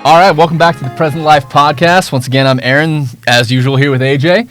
All right, welcome back to the Present Life Podcast. Once again, I'm Aaron, as usual, here with AJ.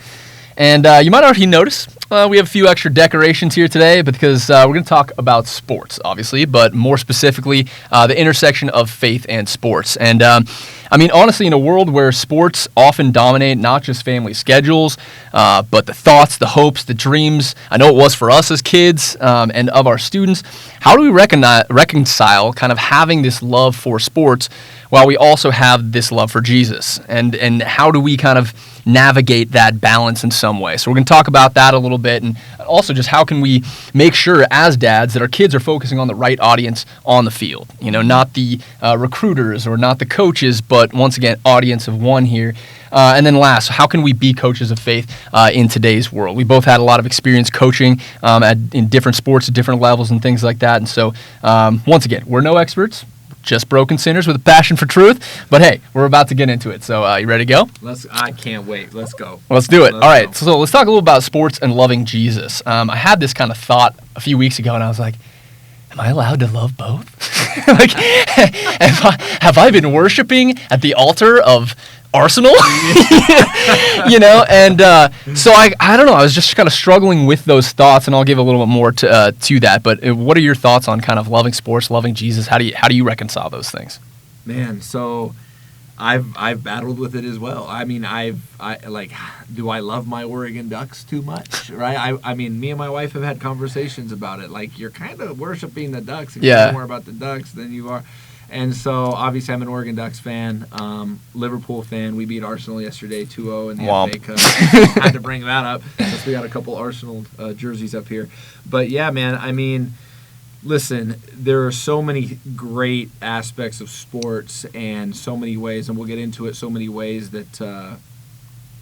And you might already notice we have a few extra decorations here today because we're going to talk about sports, obviously, but more specifically, the intersection of faith and sports. And I mean, honestly, in a world where sports often dominate not just family schedules, but the thoughts, the hopes, the dreams, I know it was for us as kids and of our students, how do we reconcile kind of having this love for sports while we also have this love for Jesus? And how do we kind of navigate that balance in some way? So we're going to talk about that a little bit, and also just how can we make sure as dads that our kids are focusing on the right audience on the field. You know, not the recruiters or not the coaches, but once again, audience of one here. And then last, how can we be coaches of faith in today's world? We both had a lot of experience coaching in different sports at different levels and things like that. And so, once again, we're no experts, just broken sinners with a passion for truth. But hey, we're about to get into it. So you ready to go? I can't wait. Let's go. Let's do it. All right. So let's talk a little about sports and loving Jesus. I had this kind of thought a few weeks ago, and I was like, am I allowed to love both? Like, have I been worshiping at the altar of Arsenal? You know, and so I don't know. I was just kind of struggling with those thoughts, and I'll give a little bit more to that. But what are your thoughts on kind of loving sports, loving Jesus? How do you reconcile those things? Man, so I've battled with it as well. I mean, do I love my Oregon Ducks too much? Right? I mean, me and my wife have had conversations about it. Like, you're kind of worshiping the Ducks. If you know more about the Ducks than you are. And so, obviously, I'm an Oregon Ducks fan, Liverpool fan. We beat Arsenal yesterday 2-0 in the FA Cup. Had to bring that up since we got a couple Arsenal jerseys up here. But, yeah, man, I mean, listen, there are so many great aspects of sports and so many ways, and we'll get into it, so many ways that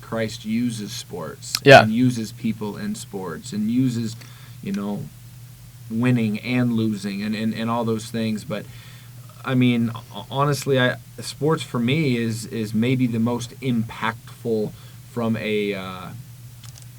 Christ uses sports and uses people in sports and uses, you know, winning and losing and all those things. But I mean, honestly, sports for me is maybe the most impactful from a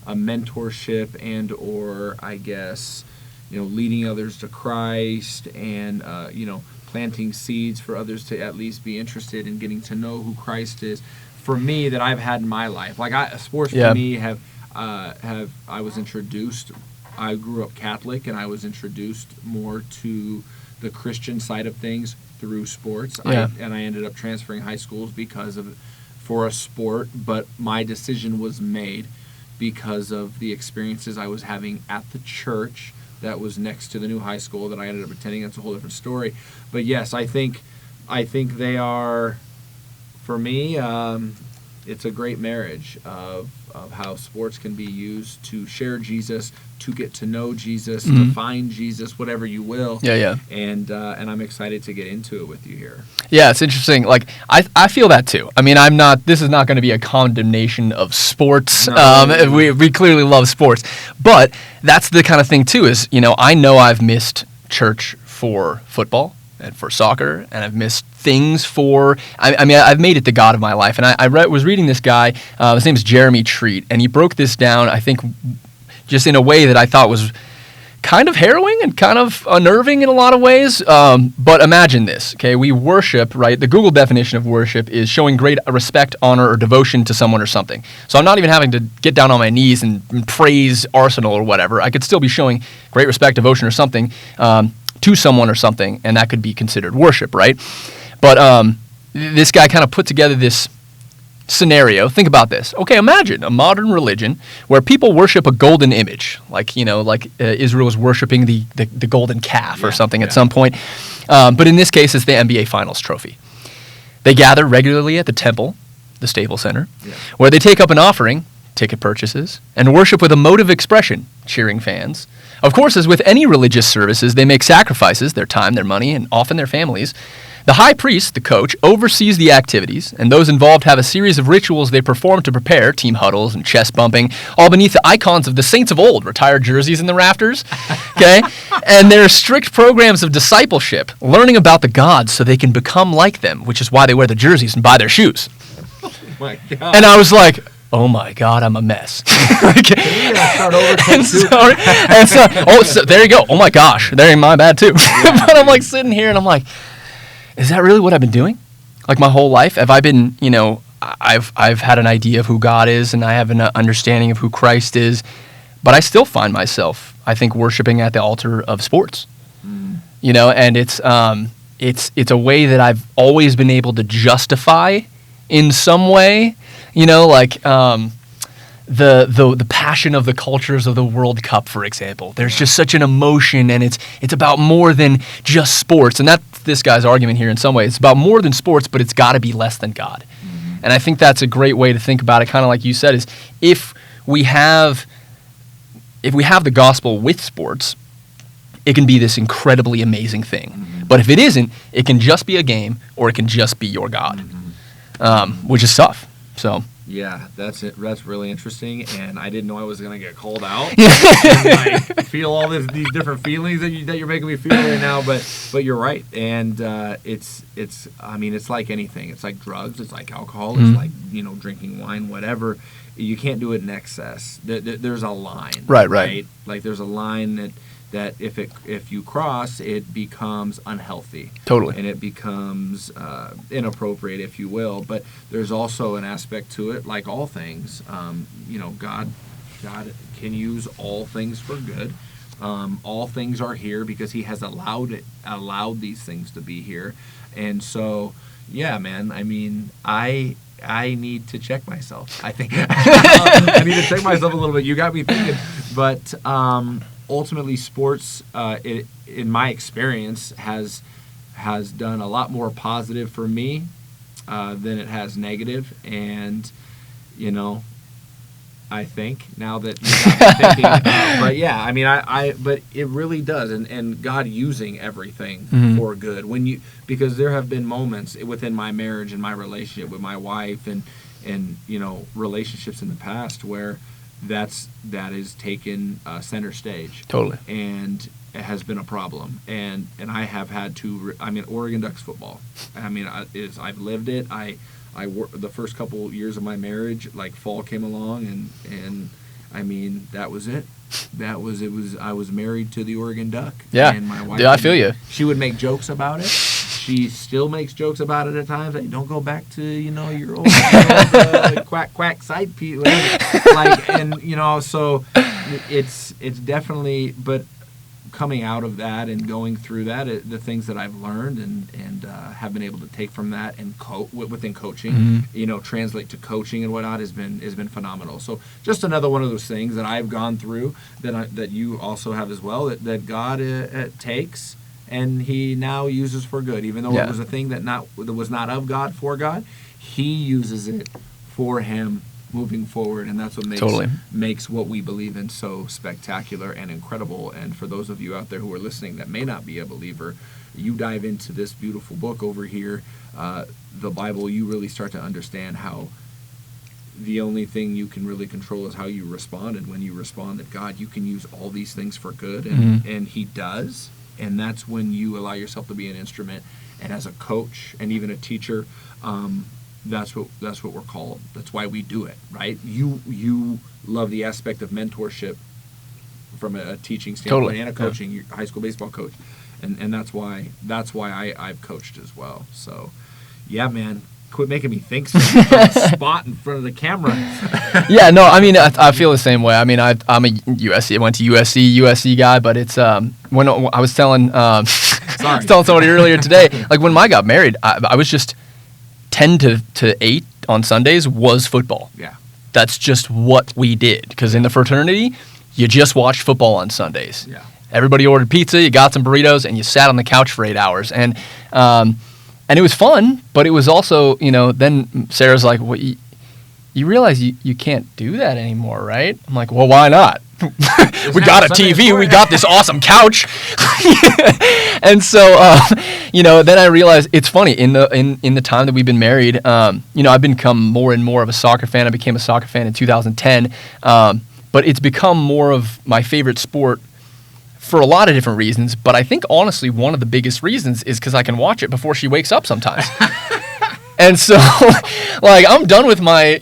mentorship and or, I guess, you know, leading others to Christ and you know, planting seeds for others to at least be interested in getting to know who Christ is. For me, that I've had in my life, like sports for me have I was introduced. I grew up Catholic, and I was introduced more to the Christian side of things through sports. I ended up transferring high schools for a sport, but my decision was made because of the experiences I was having at the church that was next to the new high school that I ended up attending. That's a whole different story. But yes, I think they are, for me, it's a great marriage of how sports can be used to share Jesus, to get to know Jesus, to find Jesus, whatever you will. And I'm excited to get into it with you here. Yeah, it's interesting. Like, I feel that too. I mean, this is not going to be a condemnation of sports. No. We clearly love sports. But that's the kind of thing too, is, you know I've missed church for football and for soccer, and I've missed things for, I mean, I've made it the God of my life. And I was reading this guy, his name is Jeremy Treat, and he broke this down, I think, just in a way that I thought was kind of harrowing and kind of unnerving in a lot of ways. But imagine this, okay? We worship, right? The Google definition of worship is showing great respect, honor, or devotion to someone or something. So I'm not even having to get down on my knees and praise Arsenal or whatever. I could still be showing great respect, devotion, or something to someone or something, and that could be considered worship, right? But this guy kind of put together this scenario. Think about this. Okay, imagine a modern religion where people worship a golden image, like Israel is worshiping the golden calf or something at some point. But in this case, it's the NBA Finals trophy. They gather regularly at the temple, the Staples Center, where they take up an offering, ticket purchases, and worship with emotive expression, cheering fans. Of course, as with any religious services, they make sacrifices, their time, their money, and often their families. The high priest, the coach, oversees the activities, and those involved have a series of rituals they perform to prepare, team huddles and chest bumping, all beneath the icons of the saints of old, retired jerseys in the rafters, okay? And there are strict programs of discipleship, learning about the gods so they can become like them, which is why they wear the jerseys and buy their shoes. Oh my God. And I was like, oh my God, I'm a mess. So there you go. Oh my gosh, there ain't my bad too. But I'm like sitting here and I'm like, is that really what I've been doing? Like my whole life, have I been, I've had an idea of who God is, and I have an understanding of who Christ is, but I still find myself, I think, worshiping at the altar of sports. And it's a way that I've always been able to justify in some way, the passion of the cultures of the World Cup, for example. There's just such an emotion, and it's about more than just sports. And that's this guy's argument here in some way. It's about more than sports, but it's got to be less than God. And I think that's a great way to think about it, kind of like you said, is if we have the gospel with sports, it can be this incredibly amazing thing. But if it isn't, it can just be a game, or it can just be your God, which is tough. So yeah, that's it. That's really interesting, and I didn't know I was going to get called out. And I feel all these different feelings that you're making me feel right now, but you're right, and it's like anything. It's like drugs. It's like alcohol. It's like drinking wine, whatever. You can't do it in excess. There's a line. Right. Like there's a line that if you cross, it becomes unhealthy. Totally. And it becomes inappropriate, if you will. But there's also an aspect to it, like all things. God can use all things for good. All things are here because He has allowed these things to be here. And so, yeah, man. I mean, I need to check myself. I think I need to check myself a little bit. You got me thinking, but. Ultimately, sports, in my experience, has done a lot more positive for me than it has negative. And, I think now that you got me thinking, but yeah, I mean, but it really does, and God using everything for good. Because there have been moments within my marriage and my relationship with my wife, and relationships in the past where that is taken center stage. Totally. And it has been a problem. And I have had to, Oregon Ducks football. I've lived it. I worked the first couple years of my marriage, like fall came along, and that was it. I was married to the Oregon Duck. Yeah. And my wife, I feel you. She would make jokes about it. She still makes jokes about it at times. Like, don't go back to your old quack side piece. So it's definitely. But coming out of that and going through that, the things that I've learned and have been able to take from that and within coaching, translate to coaching and whatnot has been phenomenal. So just another one of those things that I've gone through that you also have as well. That God takes. And He now uses for good, even though it was a thing that was not of God for God. He uses it for Him moving forward, and that's what makes what we believe in so spectacular and incredible. And for those of you out there who are listening that may not be a believer, you dive into this beautiful book over here, the Bible. You really start to understand how the only thing you can really control is how you respond, and when you respond that God, you can use all these things for good, and He does. And that's when you allow yourself to be an instrument. And as a coach and even a teacher, that's what we're called. That's why we do it, right? You love the aspect of mentorship from a teaching standpoint and a coaching, high school baseball coach, and that's why I've coached as well. So, yeah, man. Quit making me think so spot in front of the camera. Yeah, no, I feel the same way. I'm a USC. I went to USC guy, but it's when I was telling I was telling somebody earlier today, like when I got married, I was just 10 to 8 on Sundays was football. Yeah, that's just what we did because in the fraternity, you just watched football on Sundays. Yeah, everybody ordered pizza, you got some burritos, and you sat on the couch for 8 hours and it was fun, but it was also, then Sarah's like, well, you realize you can't do that anymore, right? I'm like, well, why not? We got a TV, we got this awesome couch. And so, then I realized it's funny, in the time that we've been married, I've become more and more of a soccer fan. I became a soccer fan in 2010, but it's become more of my favorite sport for a lot of different reasons, but I think honestly one of the biggest reasons is because I can watch it before she wakes up sometimes. And so, like, I'm done with my,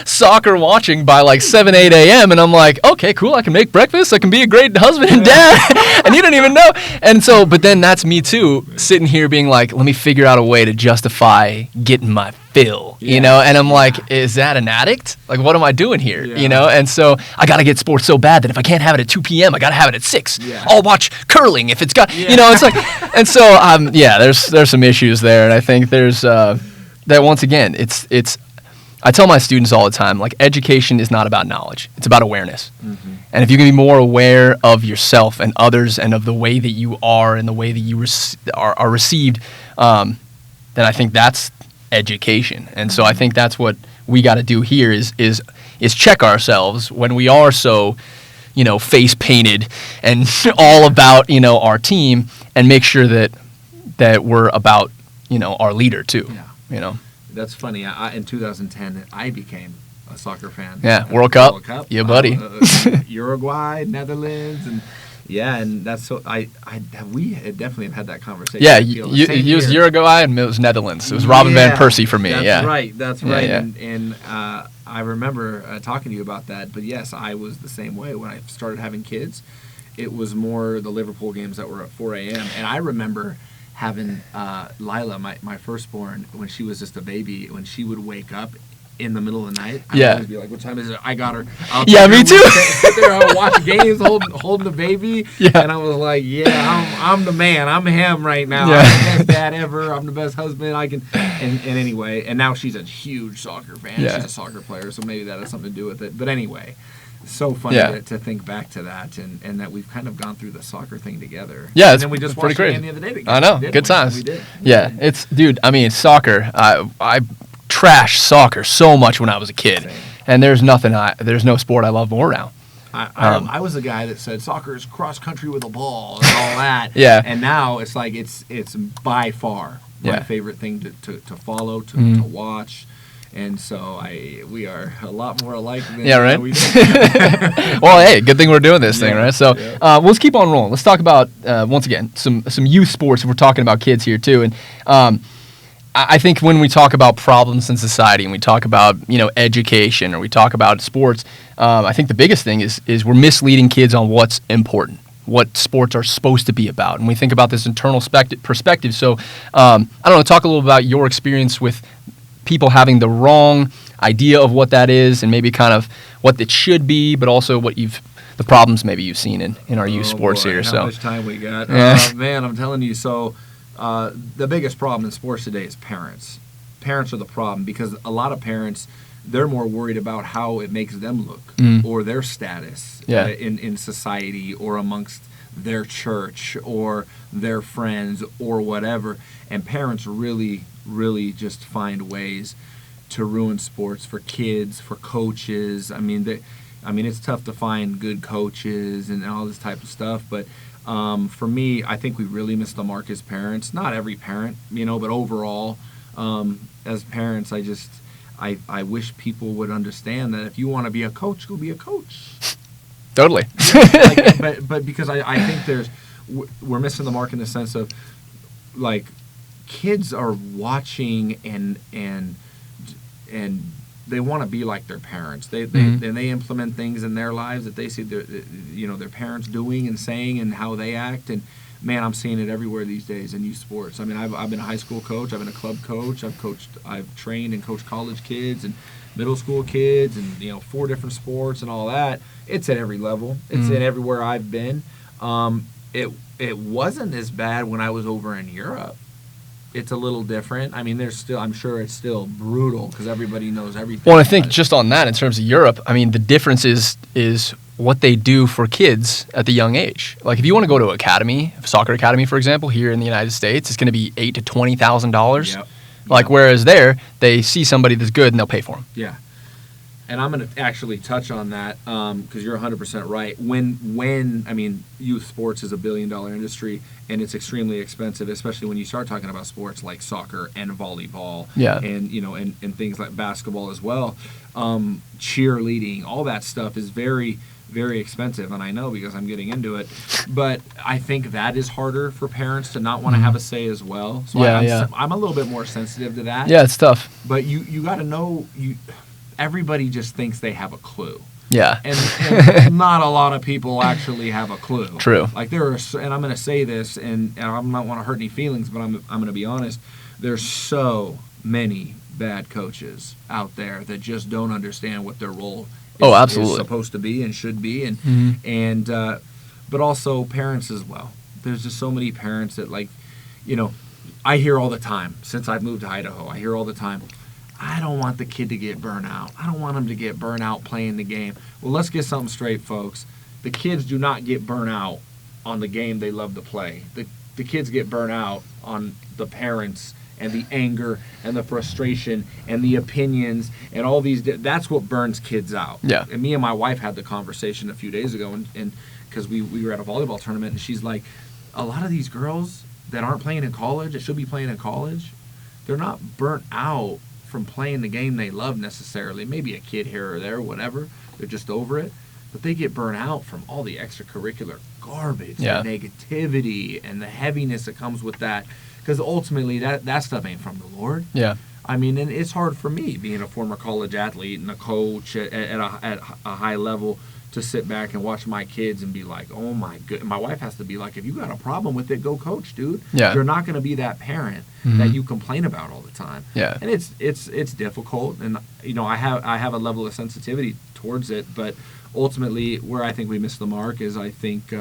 soccer watching by like 7, 8 a.m. And I'm like, okay, cool. I can make breakfast. I can be a great husband and dad. And you don't even know. And so, but then that's me too, sitting here being like, let me figure out a way to justify getting my fill, And I'm like, is that an addict? Like, what am I doing here? And so I got to get sports so bad that if I can't have it at 2 p.m., I got to have it at 6. Yeah. I'll watch curling if it's got, it's like, and so, there's some issues there. And I think there's, that once again, it's. I tell my students all the time, like, education is not about knowledge; it's about awareness. Mm-hmm. And if you can be more aware of yourself and others, and of the way that you are and the way that you are received, then I think that's education. And so I think that's what we got to do here is check ourselves when we are so, face painted and all about our team, and make sure that we're about our leader too. Yeah. That's funny. In 2010, I became a soccer fan. Yeah, World Cup. Yeah, buddy. Uruguay, Netherlands, and that's so. We definitely have had that conversation. Yeah, he was Uruguay and it was Netherlands. It was Robin van Persie for me. That's right. That's right. Yeah. And I remember talking to you about that. But yes, I was the same way when I started having kids. It was more the Liverpool games that were at 4 a.m. And I remember having Lila, my firstborn, when she was just a baby, when she would wake up in the middle of the night, I would always be like, "What time is it?" I got her. Me too. Sit there, I would watch games, holding the baby, and I was like, "Yeah, I'm the man. I'm him right now. Yeah. I'm the best dad ever. I'm the best husband I can." And anyway, and now she's a huge soccer fan. Yeah. She's a soccer player, so maybe that has something to do with it. But anyway. So funny to think back to that, and that we've kind of gone through the soccer thing together. Yeah, and then we just pretty watched crazy. the other day together. I know, good times. We did. Yeah, it's dude. I mean, soccer. I trashed soccer so much when I was a kid, Same. and there's no sport I love more now. I was a guy that said soccer is cross country with a ball and all that. Yeah. And now it's like it's by far my favorite thing to follow, to watch. And so we are a lot more alike than we did. Well, hey, good thing we're doing this thing, right? So let's keep on rolling. Let's talk about, once again, some youth sports. We're talking about kids here, too. And I think when we talk about problems in society and we talk about, education or we talk about sports, I think the biggest thing is we're misleading kids on what's important, what sports are supposed to be about. And we think about this internal perspective. So, I don't know, talk a little about your experience with people having the wrong idea of what that is and maybe kind of what it should be, but also the problems maybe you've seen in our youth sports here. How much time we got? Man, I'm telling you. So the biggest problem in sports today is parents. Parents are the problem because a lot of parents, they're more worried about how it makes them look or their status in society or amongst their church or their friends or whatever. And parents really just find ways to ruin sports for kids, for coaches. I mean, it's tough to find good coaches and all this type of stuff. But for me, I think we really missed the mark as parents. Not every parent, but overall, as parents, I wish people would understand that if you want to be a coach, go be a coach. Totally. But because I think we're missing the mark in the sense of, like, kids are watching and they want to be like their parents. They implement things in their lives that they see their parents doing and saying and how they act. And man, I'm seeing it everywhere these days in youth sports. I mean, I've been a high school coach. I've been a club coach. I've trained and coached college kids and middle school kids and 4 different sports and all that. It's at every level. It's in everywhere I've been. It wasn't as bad when I was over in Europe. It's a little different. I mean, I'm sure it's still brutal because everybody knows everything. Well, I think just on that, in terms of Europe, I mean, the difference is what they do for kids at the young age. Like, if you want to go to a soccer academy, for example, here in the United States, it's going to be $8,000 to $20,000. Yep. Like, whereas there, they see somebody that's good and they'll pay for them. Yeah. And I'm going to actually touch on that because you're 100% right. When I mean, youth sports is $1 billion industry and it's extremely expensive, especially when you start talking about sports like soccer and volleyball, and and things like basketball as well. Cheerleading, all that stuff is very, very expensive, and I know because I'm getting into it. But I think that is harder for parents to not want to have a say as well. So I'm a little bit more sensitive to that. Yeah, it's tough. But you got to know, everybody just thinks they have a clue. Yeah. And not a lot of people actually have a clue. True. Like there are, and I'm going to say this, and I'm not want to hurt any feelings, but I'm going to be honest. There's so many bad coaches out there that just don't understand what their role is supposed to be and should be, and but also parents as well. There's just so many parents that, like, I hear all the time since I've moved to Idaho. I hear all the time, I don't want the kid to get burnt out. I don't want him to get burnt out playing the game. Well, let's get something straight, folks. The kids do not get burnt out on the game they love to play. The kids get burnt out on the parents and the anger and the frustration and the opinions and all these. That's what burns kids out. Yeah. And me and my wife had the conversation a few days ago, and because we were at a volleyball tournament, and she's like, a lot of these girls that aren't playing in college, that should be playing in college, they're not burnt out from playing the game they love necessarily. Maybe a kid here or there, whatever. They're just over it. But they get burnt out from all the extracurricular garbage, the negativity, and the heaviness that comes with that. Because ultimately, that stuff ain't from the Lord. Yeah. I mean, and it's hard for me, being a former college athlete and a coach at a high level, to sit back and watch my kids and be like, oh my good. My wife has to be like, if you got a problem with it, go coach, dude. Yeah. You're not going to be that parent that you complain about all the time. Yeah. And it's difficult, and I have a level of sensitivity towards it, but ultimately where I think we miss the mark is I think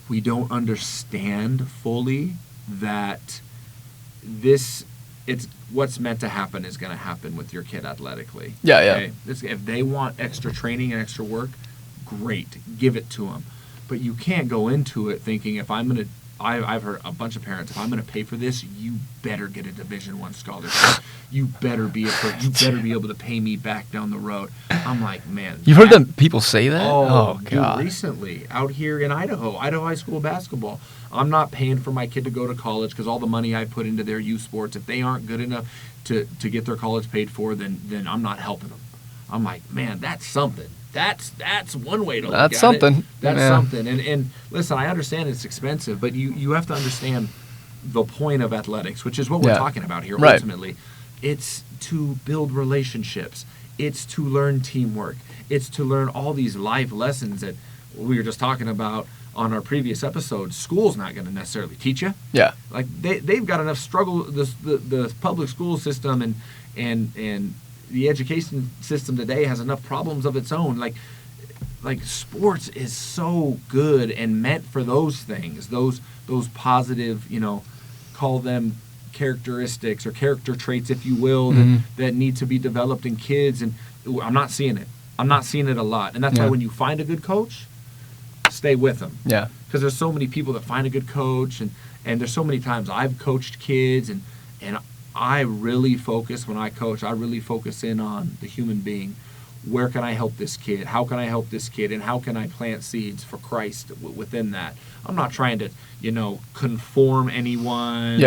we don't understand fully that it's what's meant to happen is going to happen with your kid athletically. Yeah, okay? If they want extra training and extra work, great, give it to them. But you can't go into it thinking, if I'm going to, I've heard a bunch of parents, if I'm going to pay for this, you better get a Division I scholarship. You better be able to pay me back down the road. I'm like, man. You've heard them people say that? Oh, God. Dude, recently out here in Idaho High School basketball, I'm not paying for my kid to go to college because all the money I put into their youth sports, if they aren't good enough to get their college paid for, then I'm not helping them. I'm like, man, that's something. That's one way to look at it. That's something. That's something. And listen, I understand it's expensive, but you have to understand the point of athletics, which is what we're talking about here ultimately. It's to build relationships. It's to learn teamwork. It's to learn all these life lessons that we were just talking about on our previous episode. School's not going to necessarily teach you. Yeah. Like they've got enough struggle. The public school system and the education system today has enough problems of its own. Like sports is so good and meant for those things, those positive, call them characteristics or character traits, if you will, that need to be developed in kids. And I'm not seeing it. I'm not seeing it a lot. And that's why when you find a good coach, stay with them. Yeah. Because there's so many people that find a good coach, and there's so many times I've coached kids, and I really focus when I coach. I really focus in on the human being. Where can I help this kid? How can I help this kid? And how can I plant seeds for Christ within that? I'm not trying to, conform anyone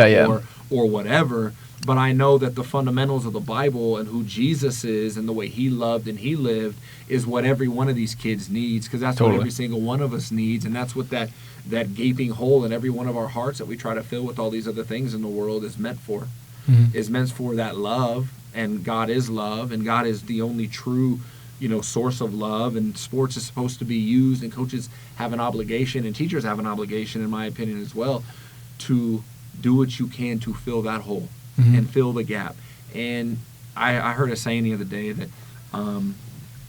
or whatever. But I know that the fundamentals of the Bible and who Jesus is and the way he loved and he lived is what every one of these kids needs, because that's what every single one of us needs. And that's what that gaping hole in every one of our hearts that we try to fill with all these other things in the world is meant for. Is meant for that love, and God is love, and God is the only true, source of love, and sports is supposed to be used, and coaches have an obligation, and teachers have an obligation, in my opinion as well, to do what you can to fill that hole and fill the gap. And I heard a saying the other day that,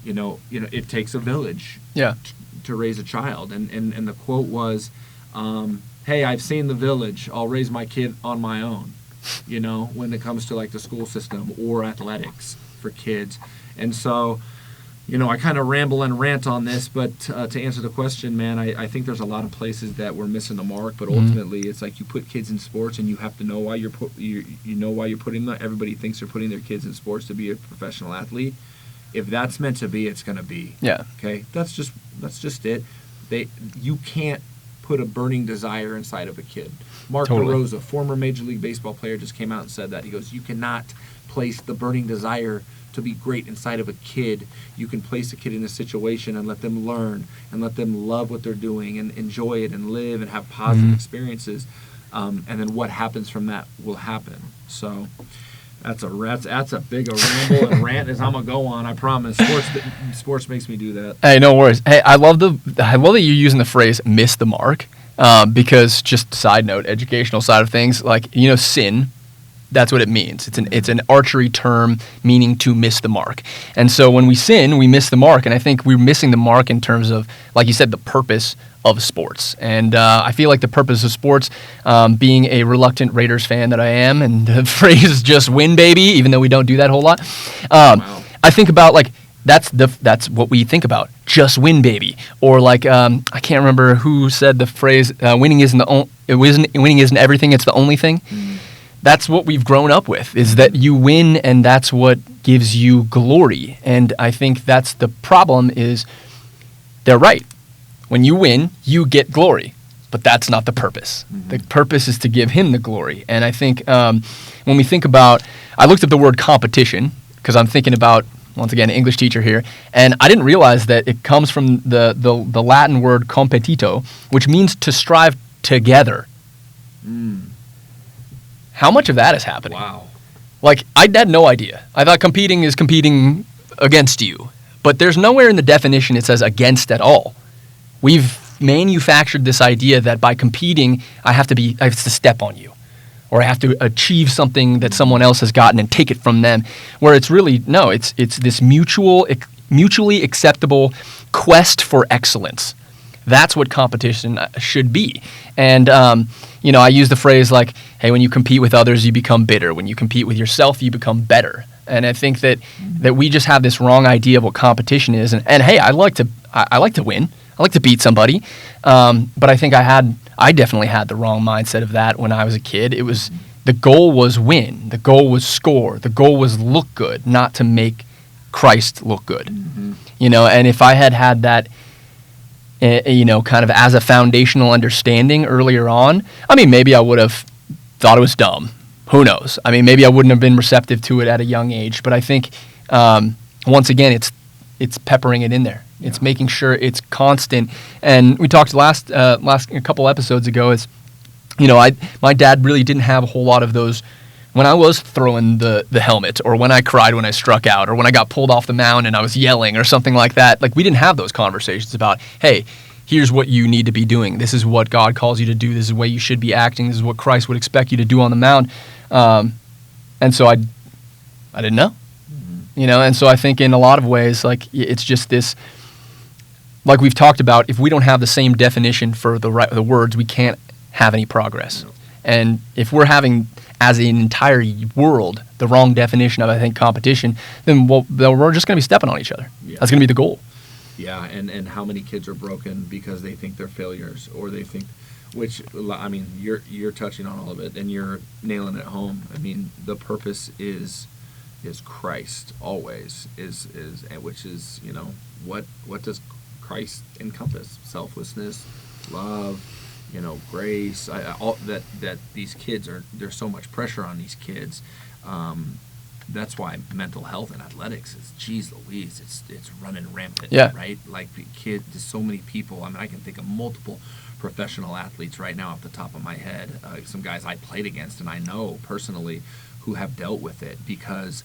it takes a village to raise a child, and the quote was, hey, I've seen the village, I'll raise my kid on my own. When it comes to like the school system or athletics for kids. And so, I kind of ramble and rant on this, but to answer the question, man, I think there's a lot of places that we're missing the mark, but ultimately it's like you put kids in sports and you have to know why you're putting them. Everybody thinks they're putting their kids in sports to be a professional athlete. If that's meant to be, it's going to be. Yeah. Okay? That's just it. You can't put a burning desire inside of a kid. Mark Totally. DeRosa, former Major League Baseball player, just came out and said that. He goes, you cannot place the burning desire to be great inside of a kid. You can place a kid in a situation and let them learn and let them love what they're doing and enjoy it and live and have positive experiences. And then what happens from that will happen. So that's a big ramble and rant as I'm gonna go on. I promise. Sports makes me do that. Hey, no worries. Hey, I love that you're using the phrase "miss the mark," because just side note, educational side of things, like sin. That's what it means. It's an archery term meaning to miss the mark. And so when we sin, we miss the mark. And I think we're missing the mark in terms of, like you said, the purpose of sports. And I feel like the purpose of sports, being a reluctant Raiders fan that I am, and the phrase "just win, baby," even though we don't do that a whole lot. Wow. I think about like that's what we think about. Just win, baby. Or like I can't remember who said the phrase "winning isn't everything. It's the only thing." That's what we've grown up with, is that you win and that's what gives you glory. And I think that's the problem, is they're right. When you win, you get glory. But that's not the purpose. The purpose is to give him the glory. And I think when we think about, I looked up the word competition because I'm thinking about, once again, an English teacher here, and I didn't realize that it comes from the Latin word competito, which means to strive together. How much of that is happening? Wow. Like, I had no idea. I thought competing is competing against you. But there's nowhere in the definition it says against at all. We've manufactured this idea that by competing, I have to step on you. Or I have to achieve something that someone else has gotten and take it from them. Where it's really, no, it's this mutually acceptable quest for excellence. That's what competition should be. And, I use the phrase like, hey, when you compete with others, you become bitter. When you compete with yourself, you become better. And I think that we just have this wrong idea of what competition is. And hey, I like to win. I like to beat somebody. But I think I definitely had the wrong mindset of that when I was a kid. It was, the goal was win. The goal was score. The goal was look good, not to make Christ look good. And if I had that, kind of as a foundational understanding earlier on, I mean, maybe I would have thought it was dumb. Who knows? I mean, maybe I wouldn't have been receptive to it at a young age. But I think, once again, it's peppering it in there. Yeah. It's making sure it's constant. And we talked last a couple episodes ago is, my dad really didn't have a whole lot of those. When I was throwing the helmet, or when I cried when I struck out, or when I got pulled off the mound and I was yelling or something like that, like, we didn't have those conversations about, hey, here's what you need to be doing. This is what God calls you to do. This is the way you should be acting. This is what Christ would expect you to do on the mound. And so I didn't know, and so I think in a lot of ways, like, it's just this, like we've talked about, if we don't have the same definition for the words, we can't have any progress. No. And if we're having, as an entire world, the wrong definition of, I think, competition, then we're just going to be stepping on each other. Yeah. That's going to be the goal. Yeah, and how many kids are broken because they think they're failures, or they think, which, I mean, you're touching on all of it, and you're nailing it home. I mean, the purpose is Christ always, which is, what does Christ encompass? Selflessness, love, grace. All that these kids there's so much pressure on these kids. That's why mental health and athletics is, geez Louise, it's running rampant. Yeah. Right? Like, there's so many people. I mean, I can think of multiple professional athletes right now off the top of my head. Some guys I played against and I know personally who have dealt with it because,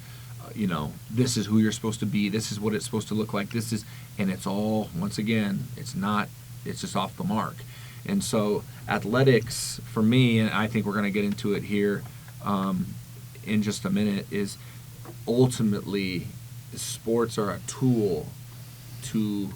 this is who you're supposed to be. This is what it's supposed to look like. And it's all, once again, it's just off the mark. And so athletics, for me, and I think we're going to get into it here in just a minute, is ultimately sports are a tool to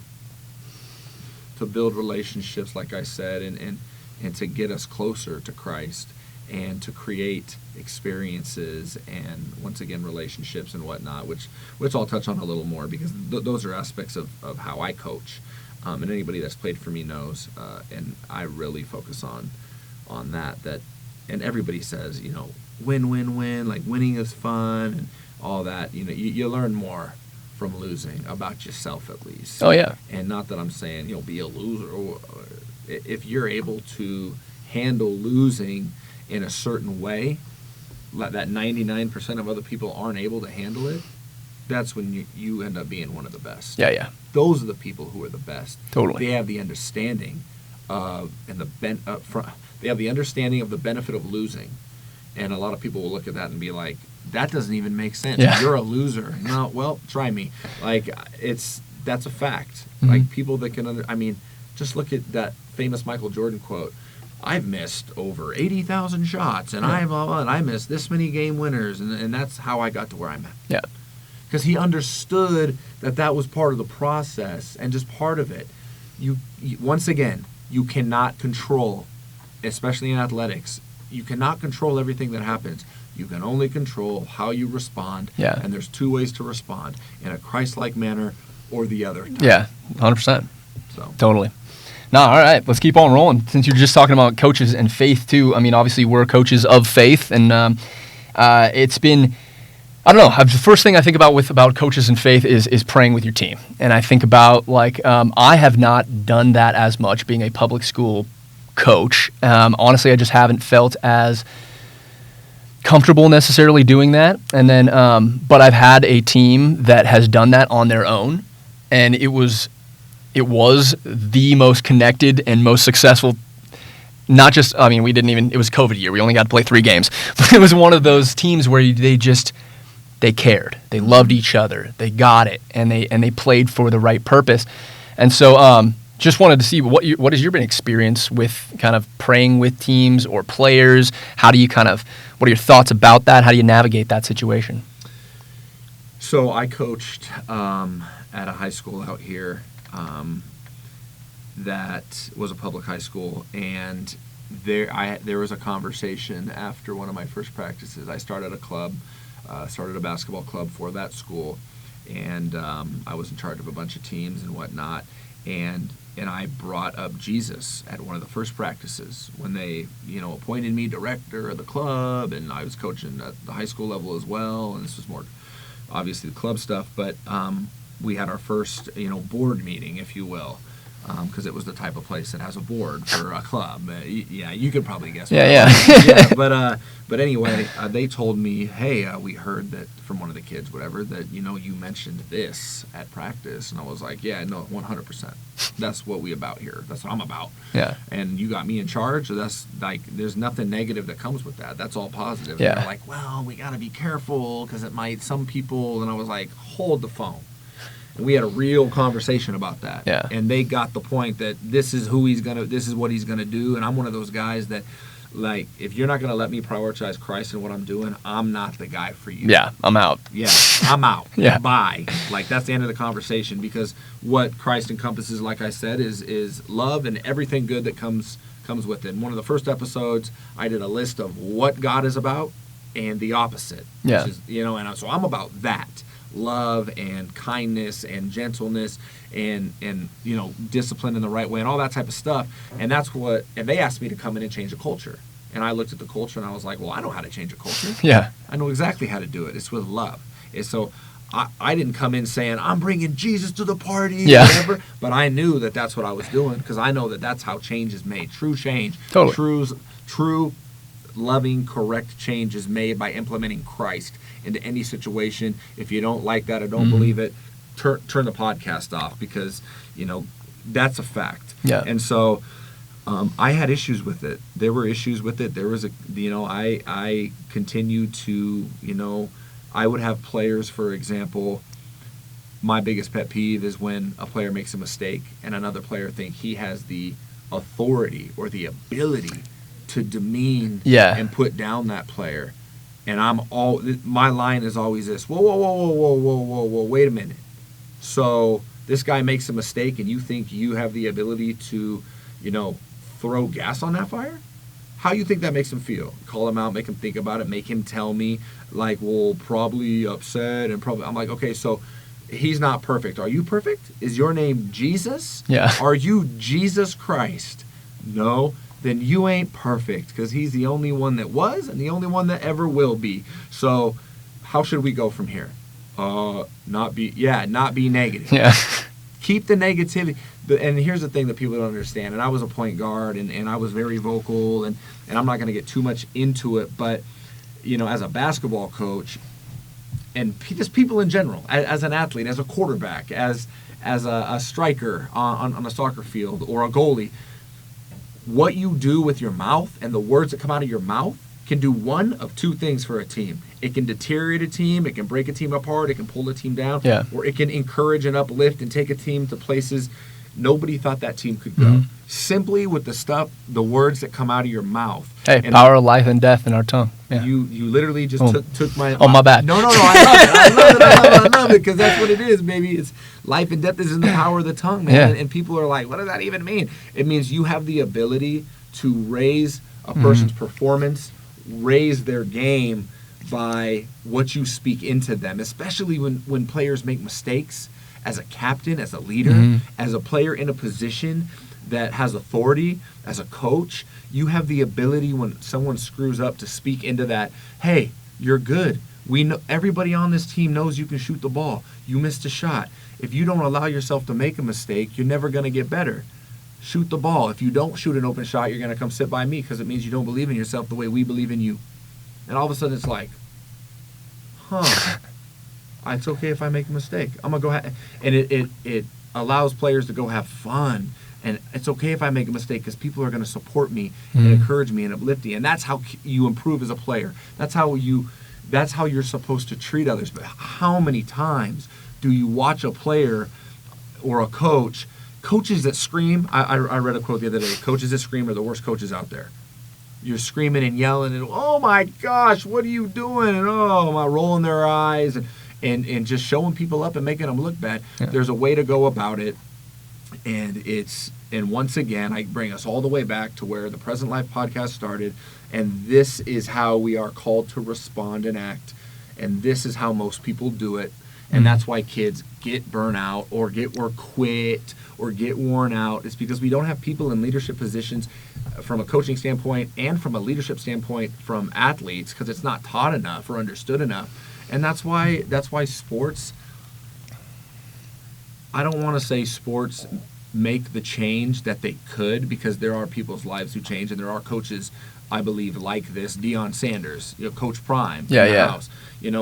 build relationships, like I said, and to get us closer to Christ, and to create experiences and, once again, relationships and whatnot, which I'll touch on a little more, because those are aspects of how I coach. And anybody that's played for me knows, and I really focus on that. And everybody says, win, like, winning is fun and all that. You learn more from losing about yourself, at least. Oh, yeah. And not that I'm saying, be a loser, if you're able to handle losing in a certain way that 99% of other people aren't able to handle it, that's when you end up being one of the best. Yeah. Those are the people who are the best. Totally. They have the understanding they have the understanding of the benefit of losing. And a lot of people will look at that and be like, that doesn't even make sense. Yeah. You're a loser. No, well, try me. Like, that's a fact. Mm-hmm. Like, people that can just look at that famous Michael Jordan quote. I've missed over 80,000 shots, and I missed this many game winners, and that's how I got to where I'm at. Yeah. Because he understood that was part of the process and just part of it. You once again, you cannot control, especially in athletics, you cannot control everything that happens. You can only control how you respond. Yeah. And there's two ways to respond, in a Christ-like manner or the other. Yeah, 100%. So Totally. No, all right, let's keep on rolling. Since you're just talking about coaches and faith too, I mean, obviously we're coaches of faith, and it's been, I don't know, the first thing I think about coaches and faith is praying with your team. And I think about, like, I have not done that as much being a public school coach. Honestly, I just haven't felt as comfortable necessarily doing that. And then, but I've had a team that has done that on their own, and it was the most connected and most successful. Not just, I mean, it was COVID year. We only got to play 3 games. But it was one of those teams where they cared. They loved each other. They got it. And they played for the right purpose. And so just wanted to see what has your been experience with kind of praying with teams or players? What are your thoughts about that? How do you navigate that situation? So I coached at a high school out here that was a public high school, and there was a conversation after one of my first practices. I started a basketball club for that school, and I was in charge of a bunch of teams and whatnot, and I brought up Jesus at one of the first practices when they appointed me director of the club, and I was coaching at the high school level as well, and this was more obviously the club stuff, but we had our first board meeting, if you will, because it was the type of place that has a board for a club. Yeah, you could probably guess. Yeah. But anyway, they told me, hey, we heard that from one of the kids, whatever, that you mentioned this at practice, and I was like, yeah, no, 100%. That's what we about here. That's what I'm about. Yeah. And you got me in charge, so that's like, there's nothing negative that comes with that. That's all positive. Yeah. And they're like, well, we got to be careful because it might some people, and I was like, hold the phone. And we had a real conversation about that. Yeah. And they got the point that this is what he's gonna do. And I'm one of those guys that, like, if you're not gonna let me prioritize Christ and what I'm doing, I'm not the guy for you. Yeah, I'm out. Yeah, I'm out. Yeah. Bye. Like, that's the end of the conversation, because what Christ encompasses, like I said, is love and everything good that comes with it. In one of the first episodes, I did a list of what God is about and the opposite. Yeah. Which is, and so I'm about that. Love and kindness and gentleness and discipline in the right way and all that type of stuff. And they asked me to come in and change the culture. And I looked at the culture and I was like, well, I know how to change a culture. Yeah. I know exactly how to do it. It's with love. And so I didn't come in saying, I'm bringing Jesus to the party, whatever. But I knew that that's what I was doing, because I know that that's how change is made. True change. Totally. True loving, correct change is made by implementing Christ into any situation. If you don't like that or don't believe it, turn the podcast off, because that's a fact. Yeah. And so I had issues with it. There were issues with it. There was I continued to I would have players, for example. My biggest pet peeve is when a player makes a mistake and another player think he has the authority or the ability to demean and put down that player. And my line is always this: whoa, wait a minute. So this guy makes a mistake and you think you have the ability to, throw gas on that fire? How you think that makes him feel? Call him out, make him think about it, make him tell me, like, well, probably upset and probably. I'm like, okay, so he's not perfect. Are you perfect? Is your name Jesus? Yeah. Are you Jesus Christ? No. Then you ain't perfect, because he's the only one that was and the only one that ever will be. So how should we go from here? Not be negative. Yeah. Keep the negativity. and here's the thing that people don't understand. And I was a point guard, and I was very vocal, and I'm not going to get too much into it, but as a basketball coach, and just people in general, as an athlete, as a quarterback, as a striker on a soccer field, or a goalie, what you do with your mouth and the words that come out of your mouth can do one of two things for a team. It can deteriorate a team, it can break a team apart, it can pull a team down, or it can encourage and uplift and take a team to places nobody thought that team could go. Simply with the words that come out of your mouth. Hey, and power of life and death in our tongue. Yeah. You literally just took my... Oh, my bad. No, I love it, because that's what it is, baby. It's life and death is in the power of the tongue, man. And people are like, what does that even mean? It means you have the ability to raise a person's performance, raise their game by what you speak into them, especially when players make mistakes. As a captain, as a leader, as a player in a position that has authority, as a coach, you have the ability when someone screws up to speak into that. Hey, you're good. We know everybody on this team knows you can shoot the ball. You missed a shot. If you don't allow yourself to make a mistake, you're never going to get better. Shoot the ball. If you don't shoot an open shot, you're going to come sit by me, because it means you don't believe in yourself the way we believe in you. And all of a sudden it's like, it's okay if I make a mistake. I'm going to go ahead. And it allows players to go have fun. And it's okay if I make a mistake, because people are going to support me and encourage me and uplift me. And that's how you improve as a player. That's how you're supposed to treat others. But how many times do you watch a player or a coaches that scream? I read a quote the other day. Coaches that scream are the worst coaches out there. You're screaming and yelling and, oh my gosh, what are you doing? And rolling their eyes and just showing people up and making them look bad. Yeah. There's a way to go about it, and once again, I bring us all the way back to where the Present Life podcast started, and this is how we are called to respond and act, and this is how most people do it, and that's why kids get burnt out or quit or get worn out. It's because we don't have people in leadership positions from a coaching standpoint and from a leadership standpoint from athletes, because it's not taught enough or understood enough. And that's why sports, I don't want to say sports make the change that they could, because there are people's lives who change, and there are coaches, I believe, like this. Deion Sanders, Coach Prime in the house.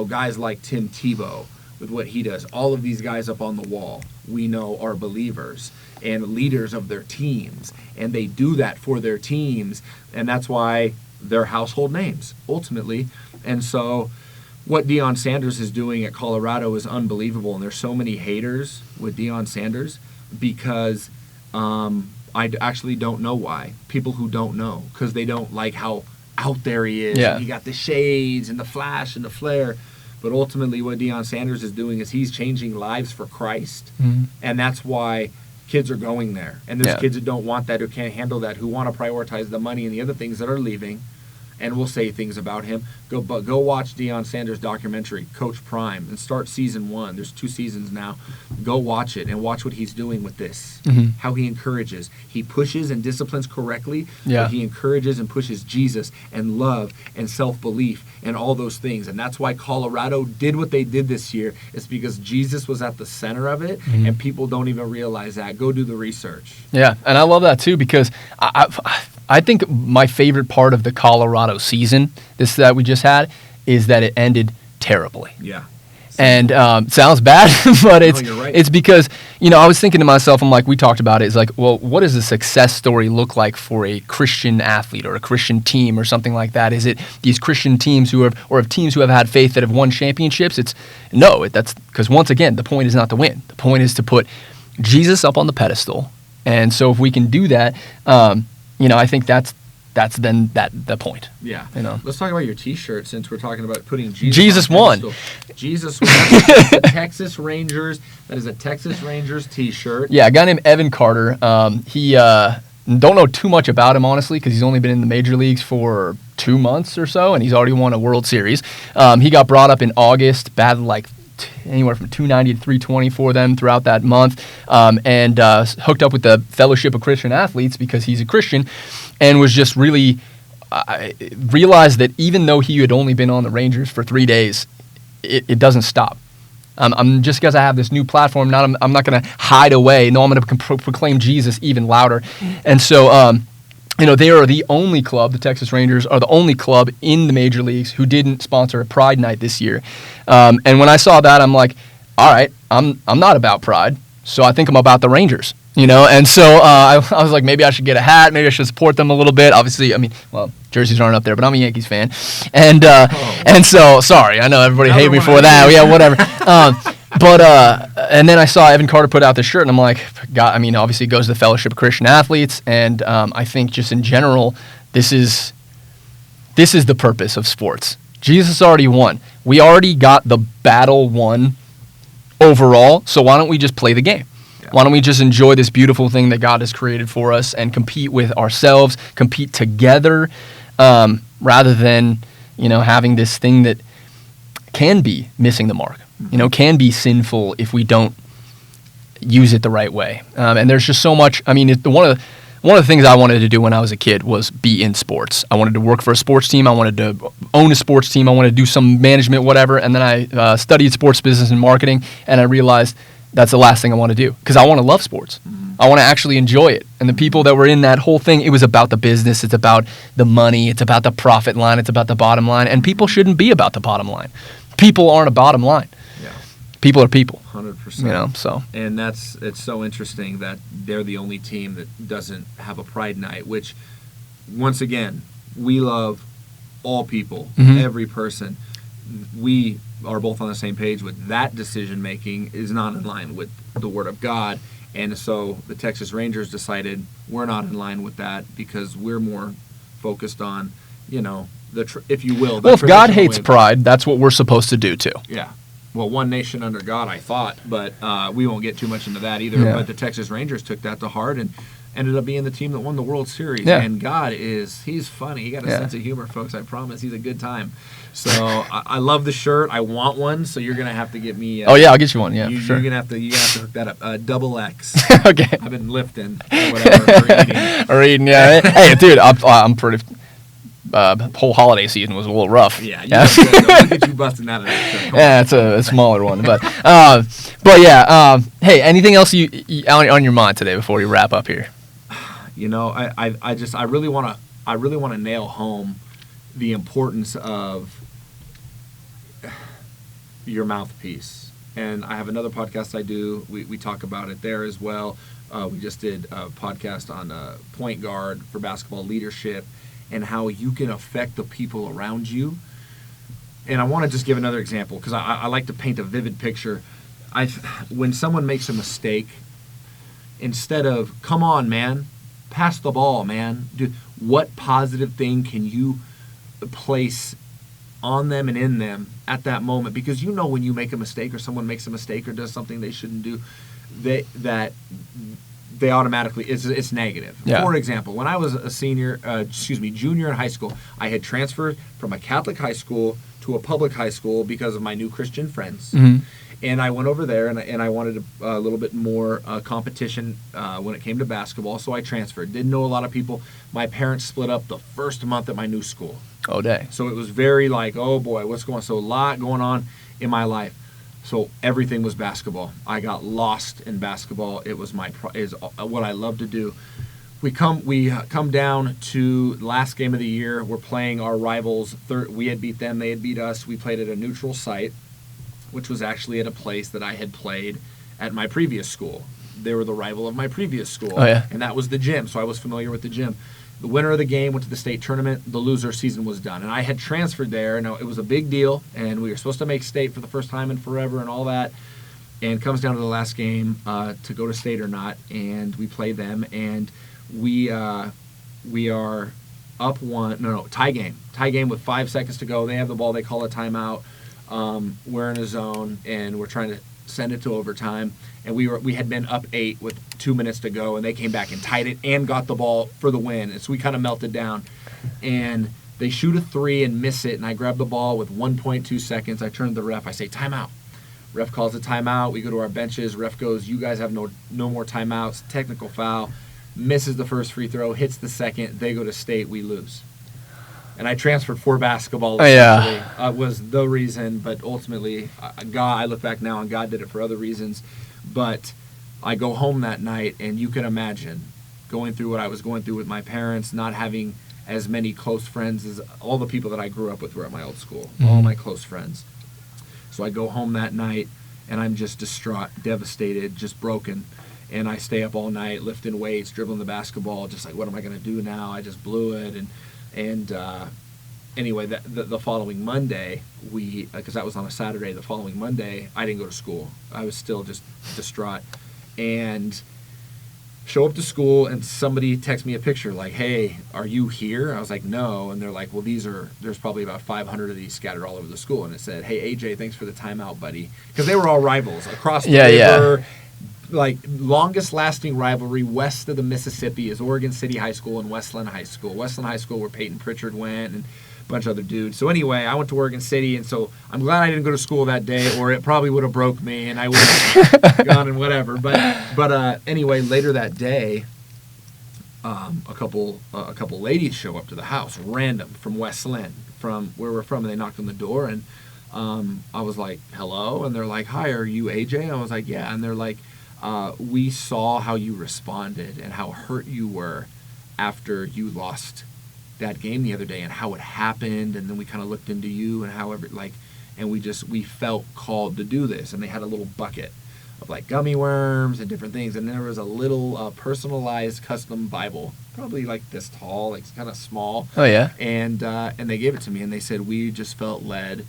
Guys like Tim Tebow with what he does. All of these guys up on the wall we know are believers and leaders of their teams, and they do that for their teams, and that's why they're household names, ultimately. And so what Deion Sanders is doing at Colorado is unbelievable, and there's so many haters with Deion Sanders because I actually don't know why. People who don't know, because they don't like how out there he is. Yeah. He got the shades and the flash and the flare. But ultimately what Deion Sanders is doing is he's changing lives for Christ, and that's why kids are going there. And there's kids that don't want that, who can't handle that, who want to prioritize the money and the other things that are leaving. And we'll say things about him. Go watch Deion Sanders' documentary, Coach Prime, and start season 1. There's 2 seasons now. Go watch it and watch what he's doing with this. How he encourages. He pushes and disciplines correctly, but he encourages and pushes Jesus and love and self-belief and all those things. And that's why Colorado did what they did this year. It's because Jesus was at the center of it, and people don't even realize that. Go do the research. Yeah, and I love that too, because I think my favorite part of the Colorado season, that we just had, is that it ended terribly. Yeah. And sounds bad, but it's because, I was thinking to myself, I'm like, we talked about it, it's like, well, what does a success story look like for a Christian athlete or a Christian team or something like that? Is it these Christian teams or teams who have had faith that have won championships? That's because, once again, the point is not to win. The point is to put Jesus up on the pedestal. And so if we can do that, I think that's the point. Yeah. Let's talk about your T-shirt, since we're talking about putting Jesus won. Jesus won. The Texas Rangers. That is a Texas Rangers T-shirt. Yeah, a guy named Evan Carter. He don't know too much about him, honestly, because he's only been in the major leagues for 2 months or so, and he's already won a World Series. He got brought up in August, battled like anywhere from 290 to 320 for them throughout that month, and hooked up with the Fellowship of Christian Athletes because he's a Christian, and was just really realized that even though he had only been on the Rangers for 3 days, it doesn't stop. I'm just because I have this new platform, I'm not going to hide away. No, I'm going to proclaim Jesus even louder. And so, they are the only club, the Texas Rangers are the only club in the major leagues who didn't sponsor a Pride Night this year. And when I saw that, I'm like, all right, I'm not about Pride, so I think I'm about the Rangers. And so I was like, maybe I should get a hat. Maybe I should support them a little bit. Obviously, jerseys aren't up there, but I'm a Yankees fan. And so, sorry, I know everybody hate me for that. Yeah, whatever. And then I saw Evan Carter put out this shirt, and I'm like, God, obviously it goes to the Fellowship of Christian Athletes, and I think just in general, this is the purpose of sports. Jesus already won. We already got the battle won overall, so why don't we just play the game? Why don't we just enjoy this beautiful thing that God has created for us and compete with ourselves, compete together, rather than, having this thing that can be missing the mark, can be sinful if we don't use it the right way. And there's just so much. One of the things I wanted to do when I was a kid was be in sports. I wanted to work for a sports team. I wanted to own a sports team. I wanted to do some management, whatever. And then I studied sports business and marketing, and I realized that's the last thing I want to do because I want to love sports. I want to actually enjoy it. And the people that were in that whole thing, it was about the business. It's about the money. It's about the profit line. It's about the bottom line. And people shouldn't be about the bottom line. People aren't a bottom line. Yeah. People are people. 100%. So. And it's so interesting that they're the only team that doesn't have a Pride Night, which, once again, we love all people, every person. We are both on the same page with that decision making is not in line with the Word of God. And so the Texas Rangers decided we're not in line with that because we're more focused on, if you will. Well, if God hates pride, that's what we're supposed to do too. Yeah. Well, one nation under God, I thought, but we won't get too much into that either. Yeah. But the Texas Rangers took that to heart and ended up being the team that won the World Series. Yeah. And God he's funny. He got a sense of humor, folks. I promise. He's a good time. So I love the shirt. I want one. So you're gonna have to get me. Oh yeah, I'll get you one. Yeah, for sure. You're gonna have to hook that up. Double X. Okay. I've been lifting or whatever or eating. Or eating, yeah. Hey, dude, I'm pretty. Whole holiday season was a little rough. Yeah. Look at you busting out of that shirt. Yeah, it's a smaller one, but yeah. Hey, anything else you on your mind today before we wrap up here? I really want to nail home the importance of your mouthpiece. And I have another podcast I do. We talk about it there as well. We just did a podcast on point guard for basketball leadership and how you can affect the people around you. And I want to just give another example because I like to paint a vivid picture. When someone makes a mistake, instead of, come on, man, pass the ball, man. Dude, what positive thing can you place on them and in them at that moment? Because when you make a mistake or someone makes a mistake or does something they shouldn't do, they automatically it's negative. Yeah. For example, when I was a junior in high school, I had transferred from a Catholic high school to a public high school because of my new Christian friends. Mm-hmm. And I went over there, and I wanted a little bit more competition when it came to basketball, so I transferred. Didn't know a lot of people. My parents split up the first month at my new school. Oh, dang. So it was very like, oh, boy, what's going on? So a lot going on in my life. So everything was basketball. I got lost in basketball. It was what I love to do. We come down to the last game of the year. We're playing our rivals. We had beat them. They had beat us. We played at a neutral site, which was actually at a place that I had played at my previous school. They were the rival of my previous school. Oh, yeah. And that was the gym, so I was familiar with the gym. The winner of the game went to the state tournament. The loser season was done. And I had transferred there. Now, it was a big deal, and we were supposed to make state for the first time in forever and all that. And comes down to the last game to go to state or not, and we play them. And we are up one. No, tie game. Tie game with 5 seconds to go. They have the ball. They call a timeout. We're in a zone, and we're trying to send it to overtime. And we had been up 8 with 2 minutes to go, and they came back and tied it and got the ball for the win. And so we kind of melted down. And they shoot a 3 and miss it, and I grab the ball with 1.2 seconds. I turn to the ref. I say, timeout. Ref calls a timeout. We go to our benches. Ref goes, you guys have no more timeouts. Technical foul. Misses the first free throw. Hits the second. They go to state. We lose. and I transferred for basketball. Oh, yeah. Was the reason, but ultimately, God. I look back now, and God did it for other reasons. But I go home that night, and you can imagine going through what I was going through with my parents, not having as many close friends as all the people that I grew up with were at my old school, all my close friends. So I go home that night, and I'm just distraught, devastated, just broken. And I stay up all night lifting weights, dribbling the basketball, just like, what am I going to do now? I just blew it. And anyway, the following Monday, because that was on a Saturday, the following Monday, I didn't go to school. I was still just distraught. And show up to school, and somebody texts me a picture like, hey, are you here? I was like, no. And they're like, well, there's probably about 500 of these scattered all over the school. And it said, hey, AJ, thanks for the timeout, buddy. Because they were all rivals across the river. Yeah. Like, longest lasting rivalry west of the Mississippi is Oregon City High School and Westland High School. Westland High School, where Peyton Pritchard went, and a bunch of other dudes. So anyway, I went to Oregon City, and so I'm glad I didn't go to school that day, or it probably would have broke me, and I would have gone and whatever. But anyway, later that day, a couple ladies show up to the house, random, from Westland, from where we're from, and they knocked on the door, and I was like, hello? And they're like, hi, are you AJ? I was like, yeah. And they're like, we saw how you responded and how hurt you were after you lost that game the other day, and how it happened, and then we kind of looked into you and however, like, and we felt called to do this. And they had a little bucket of like gummy worms and different things, and there was a little personalized custom Bible, probably like this tall, like kind of small. Oh yeah. And they gave it to me, and they said, we just felt led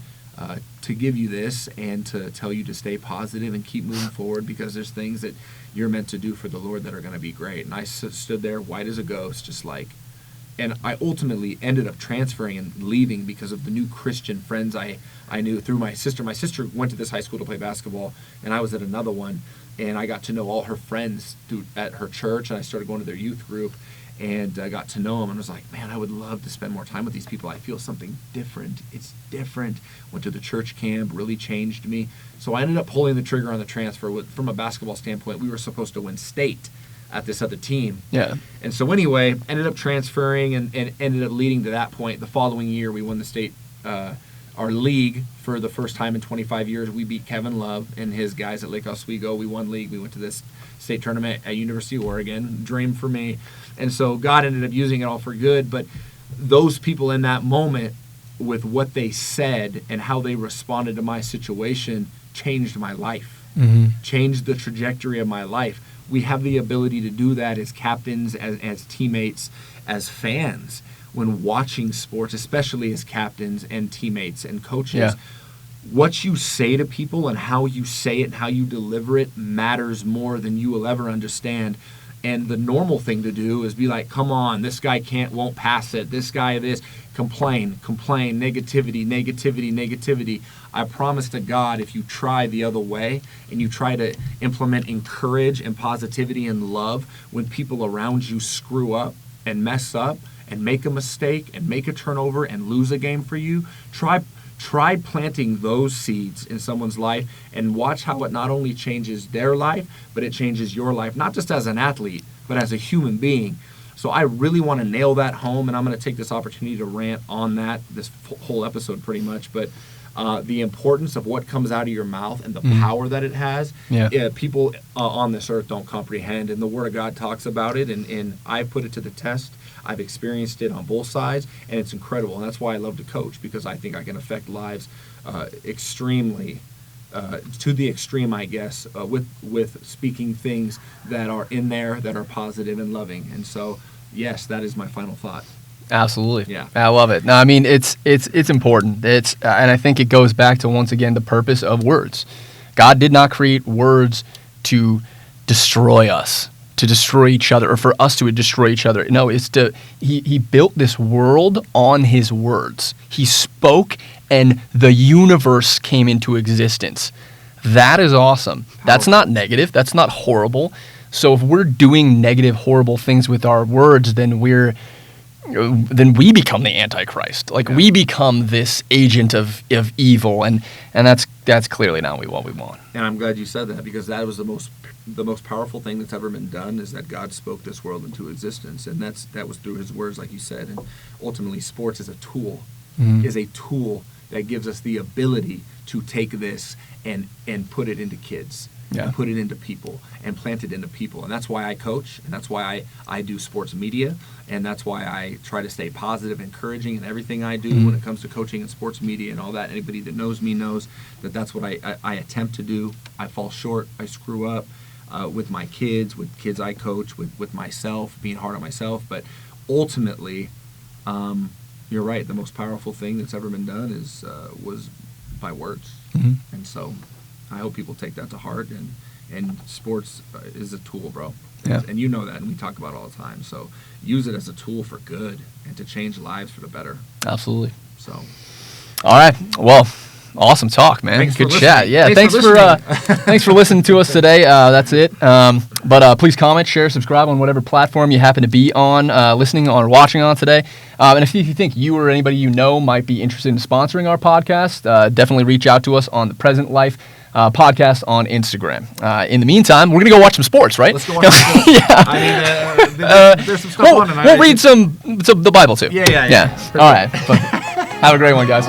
to give you this and to tell you to stay positive and keep moving forward, because there's things that you're meant to do for the Lord that are going to be great. And I stood there white as a ghost, just like, and I ultimately ended up transferring and leaving because of the new Christian friends I knew through my sister. My sister went to this high school to play basketball, and I was at another one, and I got to know all her friends at her church, and I started going to their youth group, and I got to know them, and was like, man, I would love to spend more time with these people. I feel something different. It's different. Went to the church camp, really changed me. So I ended up pulling the trigger on the transfer. From a basketball standpoint, we were supposed to win state at this other team. Yeah. And so anyway, ended up transferring and ended up leading to that point. The following year, we won the state, our league for the first time in 25 years. We beat Kevin Love and his guys at Lake Oswego. We won league. We went to this state tournament at University of Oregon. Dream for me. And so God ended up using it all for good. But those people in that moment, with what they said and how they responded to my situation, changed my life, changed the trajectory of my life. We have the ability to do that as captains, as teammates, as fans, when watching sports, especially as captains and teammates and coaches. Yeah. What you say to people and how you say it and how you deliver it matters more than you will ever understand. And the normal thing to do is be like, come on, this guy won't pass it. This guy this. Complain, negativity. I promise to God, if you try the other way and you try to implement encourage and positivity and love when people around you screw up and mess up and make a mistake and make a turnover and lose a game for you, try planting those seeds in someone's life and watch how it not only changes their life, but it changes your life, not just as an athlete, but as a human being. So I really want to nail that home, and I'm going to take this opportunity to rant on that, this whole episode pretty much, but the importance of what comes out of your mouth and the power that it has, people on this earth don't comprehend, and the Word of God talks about it, and I put it to the test. I've experienced it on both sides, and it's incredible, and that's why I love to coach, because I think I can affect lives extremely, to the extreme, I guess, with speaking things that are in there that are positive and loving. And so, yes, that is my final thought. Absolutely. Yeah. I love it. No, I mean, it's important. And I think it goes back to, once again, the purpose of words. God did not create words to destroy us, to destroy each other, or for us to destroy each other. No, it's he built this world on his words. He spoke, and the universe came into existence. That is awesome. Powerful. That's not negative. That's not horrible. So if we're doing negative, horrible things with our words, then we become the Antichrist. Like, we become this agent of evil, and that's clearly not what we want. And I'm glad you said that, because that was the most the most powerful thing that's ever been done is that God spoke this world into existence, and that was through His words, like you said. And ultimately, sports is a tool, that gives us the ability to take this and put it into kids, and put it into people, and plant it into people. And that's why I coach, and that's why I do sports media, and that's why I try to stay positive, encouraging in everything I do when it comes to coaching and sports media and all that. Anybody that knows me knows that that's what I attempt to do. I fall short, I screw up. With my kids, with kids I coach, with myself, being hard on myself. But ultimately, you're right. The most powerful thing that's ever been done was by words. And so I hope people take that to heart. And sports is a tool, bro. Yeah. And you know that, and we talk about it all the time. So use it as a tool for good and to change lives for the better. Absolutely. So. All right. Well, awesome talk, man. Thanks Good for chat. listening. Yeah, thanks for listening to us today. That's it. But please comment, share, subscribe on whatever platform you happen to be on, listening on or watching on today. And if you think you or anybody you know might be interested in sponsoring our podcast, definitely reach out to us on the Present Life podcast on Instagram. In the meantime, we're gonna go watch some sports, right? Let's go watch some sports. Yeah. I mean, there's some stuff on, and we'll read some the Bible too. Yeah. All right. Have a great one, guys.